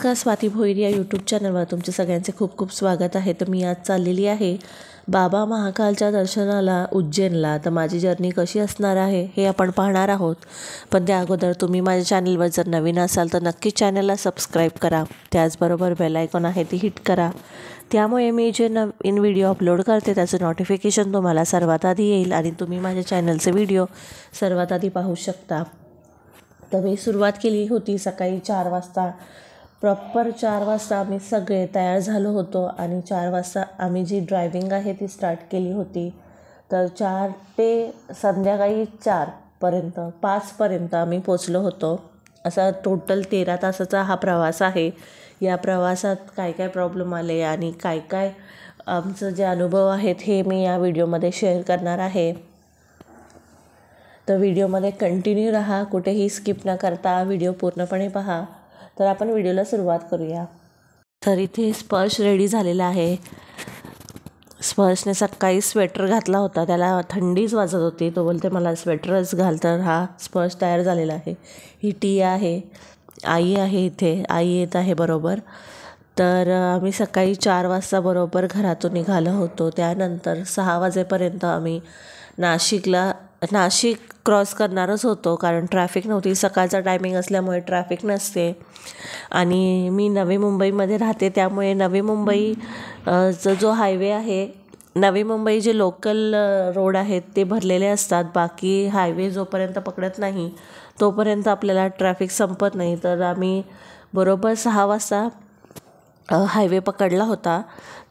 नमस्कार, स्वाती भोईर या यूट्यूब चॅनलवर तुमचे सगळ्यांचे खूप खूप स्वागत आहे। तर मी आज चाललेली आहे बाबा महाकालच्या दर्शनाला उज्जैनला। तर माझी जर्नी कशी असणार आहे हे आपण पाहणार आहोत, पण त्या अगोदर तुम्ही माझ्या चॅनलवर जर नवीन असाल तर नक्की चॅनलला सबस्क्राईब करा। त्याचबरोबर बेल आयकॉन आहे ती हिट करा, त्यामुळे मी जे नवीन व्हिडिओ अपलोड करते त्याचं नोटिफिकेशन तुम्हाला सर्वात आधी येईल आणि तुम्ही माझ्या चॅनलचे व्हिडिओ सर्वात आधी पाहू शकता। तर मी सुरुवात केली होती सकाळी 4 वाजता, प्रॉपर 4 वाजता आम्ही सगळे तयार झालो होतो आणि 4 वाजता आम्ही जी ड्रायव्हिंग आहे ती स्टार्ट केली होती। तर 4 ते संध्याकाळी 4पर्यंत 5पर्यंत आम्ही पोचलो होतो। असा टोटल 13 तासाचा हा प्रवास आहे। या प्रवासात काय काय प्रॉब्लेम आले आणि काय काय आमचं जे अनुभव आहेत हे मी या व्हिडिओमध्ये शेअर करणार आहे। तर व्हिडिओमध्ये कंटिन्यू राहा, कुठेही स्किप न करता व्हिडिओ पूर्णपणे पहा। तर आपण व्हिडिओला सुरुवात करूया। तर इथे स्पर्श रेडी झालेला आहे। स्पर्शने सकाळी स्वेटर घातला होता, त्याला थंडीच वाजत होती, तो बोलते मला स्वेटरच घाल। तर हा स्पर्श तयार झालेला आहे। ही टी आहे, आई आहे इथे, आई येत आहे बरोबर। तर आम्ही सकाळी 4 वाजता बरोबर घरातून निघालो होतो। त्यानंतर 6 वाजेपर्यंत आम्ही नाशिक क्रॉस करणारच होतो, कारण ट्रॅफिक नव्हती। सकाळचा टायमिंग असल्यामुळे ट्रॅफिक नसते आणि मी नवी मुंबईमध्ये राहते, त्यामुळे नवी मुंबई जो हायवे आहे, नवी मुंबई जे लोकल रोड आहेत ते भरलेले असतात। बाकी हायवे जोपर्यंत पकडत नाही तोपर्यंत आपल्याला ट्रॅफिक संपत नाही। तर आम्ही बरोबर 6 वाजता हायवे पकडला होता।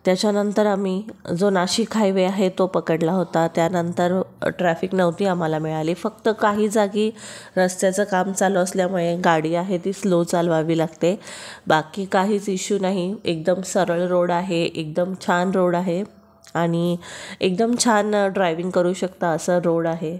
त्याच्यानंतर आम्ही जो नाशिक हायवे आहे तो पकडला होता। त्यानंतर ट्रॅफिक नव्हती आम्हाला मिळाली, फक्त काही जागी रस्त्याचं काम चालू असल्यामुळे गाडी आहे ती स्लो चालवावी लागते, बाकी काहीच इश्यू नाही। एकदम सरळ रोड आहे, एकदम छान रोड आहे आणि एकदम छान ड्रायव्हिंग करू शकता असं रोड आहे।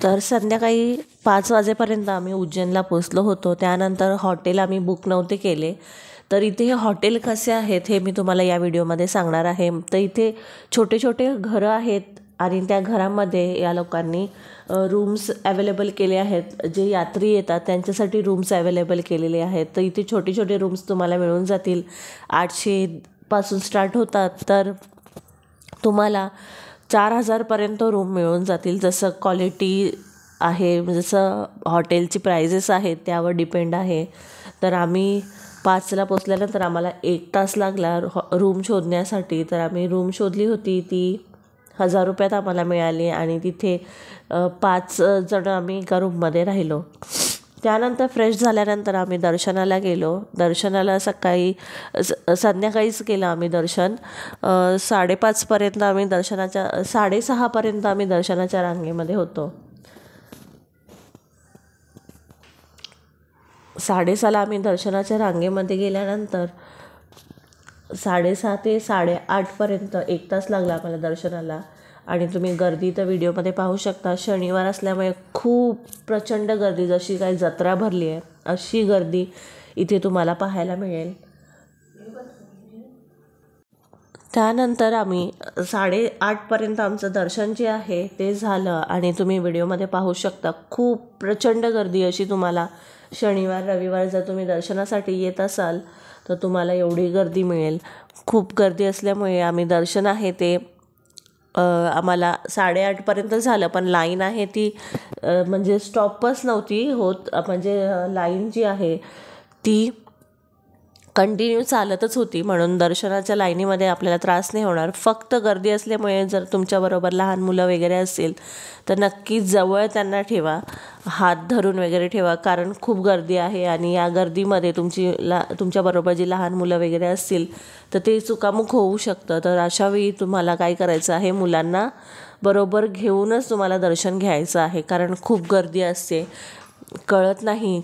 तर संध्याकाळी 5 वाजेपर्यंत आम्ही उज्जैनला पोचलो होतो. त्यानंतर हॉटेल आम्ही बुक नव्हते केले. तर इथे हे हॉटेल कसे आहेत हे मी तुम्हाला या व्हिडिओमध्ये सांगणार आहे. तर इथे छोटे छोटे घरं आहेत आणि त्या घरामध्ये या लोकांनी रूम्स अवेलेबल केले आहेत. जे यात्री येतात त्यांच्यासाठी रूम्स अवेलेबल केलेले आहेत. तर इथे छोटे छोटे रूम्स तुम्हाला मिळून जातील. 800पासून स्टार्ट होतात तर तुम्हाला 4000पर्यंत रूम मिळून जातील. जसं क्वालिटी आहे, जसं हॉटेलची प्राइजेस आहेत त्यावर डिपेंड आहे. तर आम्ही 5ला पोचल्यानंतर आम्हाला 1 तास लागला रूम शोधण्यासाठी. तर आम्ही रूम शोधली होती, ती 1000 रुपयात आम्हाला मिळाली आणि तिथे 5 जण आम्ही एका रूममध्ये राहिलो. त्यानंतर फ्रेश झाल्यानंतर आम्ही दर्शनाला गेलो. दर्शनाला संध्याकाळीच केलं आम्ही दर्शन. 5:30पर्यंत आम्ही 6:30पर्यंत आम्ही दर्शनाच्या रांगेमध्ये होतो. 6:30ला आम्ही दर्शनाच्या रांगेमध्ये गेल्यानंतर 6:30 ते 8:30पर्यंत 1 तास लागला आम्हाला दर्शनाला. आणि तुम्ही गर्दी तर व्हिडिओमध्ये पाहू शकता. शनिवार असल्यामुळे खूप प्रचंड गर्दी, जशी काही जत्रा भरली आहे अशी गर्दी इथे तुम्हाला पाहायला मिळेल. त्यानंतर आम्ही 8:30पर्यंत आमचं दर्शन जे आहे ते झालं आणि तुम्ही व्हिडिओमध्ये पाहू शकता खूप प्रचंड गर्दी अशी तुम्हाला शनिवार रविवार जर तुम्ही दर्शनासाठी येत असाल तर तुम्हाला एवढी गर्दी मिळेल. खूप गर्दी असल्यामुळे आम्ही दर्शन आहे ते आम्हाला 8:30पर्यंत झालं. पण लाईन आहे ती म्हणजे स्टॉपच नव्हती होत. म्हणजे लाईन जी आहे ती कंटिन्यू चालतच होती. म्हणून दर्शनाच्या लाईनीमध्ये आपल्याला त्रास नाही होणार. फक्त गर्दी असल्यामुळे जर तुमच्याबरोबर लहान मुलं वगैरे असेल तर नक्कीच जवळ त्यांना ठेवा, हात धरून वगैरे ठेवा, कारण खूप गर्दी आहे. आणि या गर्दीमध्ये तुमच्याबरोबर जी लहान मुलं वगैरे असतील तर ते चुकामुक होऊ शकतं. तर अशावेळी तुम्हाला काय करायचं आहे, मुलांना बरोबर घेऊनच तुम्हाला दर्शन घ्यायचं आहे, कारण खूप गर्दी असते. कळत नाही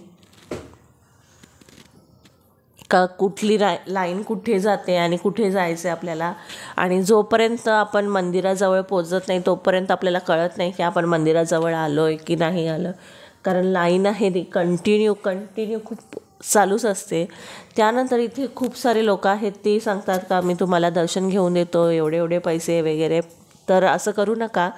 का कुठली लाईन कुठे जाते आणि कुठे जायचं आहे आपल्याला. आणि जोपर्यंत आपण मंदिराजवळ पोचत नाही तोपर्यंत आपल्याला कळत नाही की आपण मंदिराजवळ आलो आहे की नाही आलं, कारण लाईन आहे ती कंटिन्यू खूप चालूच असते. त्यानंतर इथे खूप सारे लोक आहेत, ते सांगतात का मी तुम्हाला दर्शन घेऊन देतो, एवढे पैसे वगैरे. तर असं करू नका,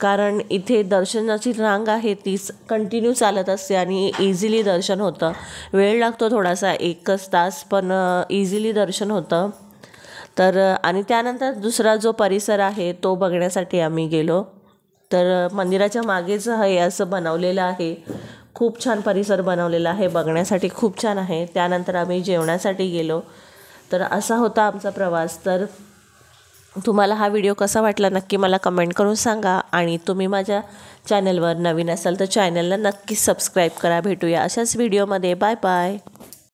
कारण इथे दर्शनाची रांग आहे ती कंटिन्यू चालत असते आणि इझिली दर्शन होतं. वेळ लागतो थोडासा 1 तास, पण इझिली दर्शन होतं. तर आणि त्यानंतर दुसरा जो परिसर आहे तो बघण्यासाठी आम्ही गेलो. तर मंदिराच्या मागेच हे असं बनवलेलं आहे, खूप छान परिसर बनवलेला आहे, बघण्यासाठी खूप छान आहे. त्यानंतर आम्ही जेवणासाठी गेलो. तर असा होता आमचा प्रवास. तर तुम्हाला हा व्हिडिओ कसा वाटला नक्की मला कमेंट करून सांगा. आणि तुम्ही माझ्या चॅनलवर नवीन असाल तर चॅनलला नक्कीच सबस्क्राईब करा. भेटूया अशाच व्हिडिओमध्ये. Bye bye.